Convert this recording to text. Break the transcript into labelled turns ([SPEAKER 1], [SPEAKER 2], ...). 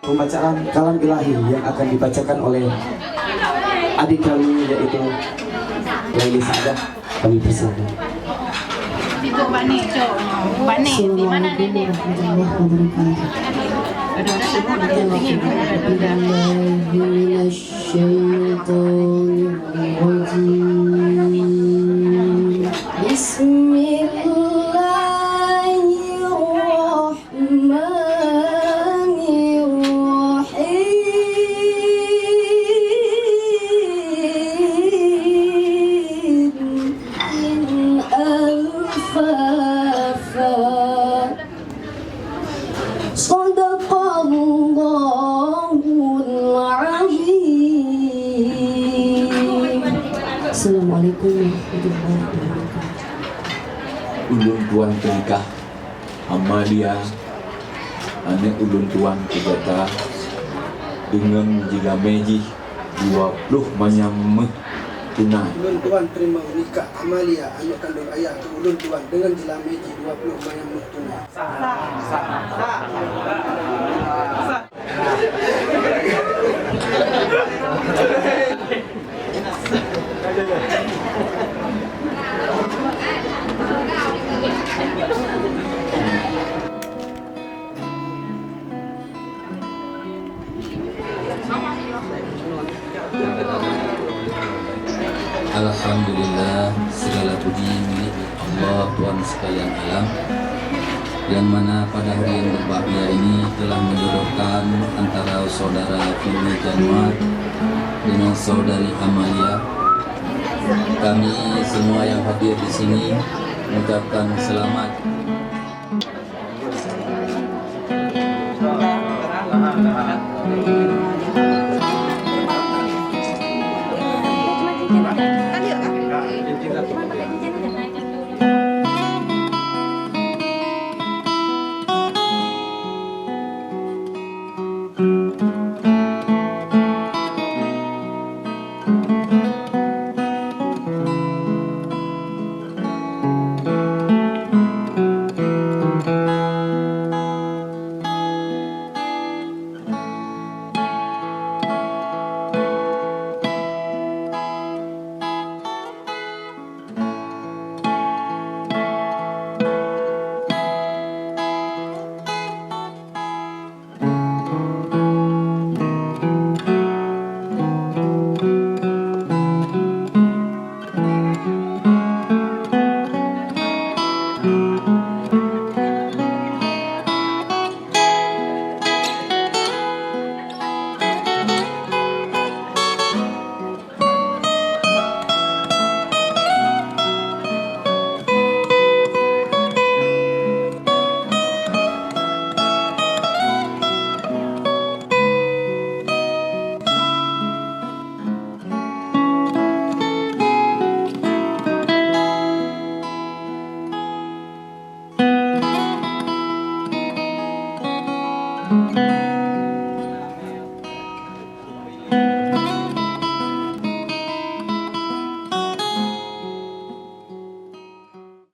[SPEAKER 1] Pembacaan kalam ilahi yang akan dibacakan oleh adik kami yaitu Laili Sa'adah. Kami persilakan.
[SPEAKER 2] Ibu Bani, Bani di mana Nenek?
[SPEAKER 3] Assalamualaikum warahmatullahi wabarakatuh.
[SPEAKER 4] Ulun tuan terikah Amalia anak ulun tuan kejata dengan jika meji 20 manyam tunai.
[SPEAKER 5] Ulun tuan terima nikah Amalia anak kandung ayah ke ulun tuan dengan jila meji 20 manyam tunai.
[SPEAKER 6] Alhamdulillah, segala puji milik Allah Tuhan sekalian alam, yang mana pada hari yang berbahagia ini telah menjodohkan antara saudara Fili Januar dengan saudari Amalia. Kami semua yang hadir di sini mengucapkan selamat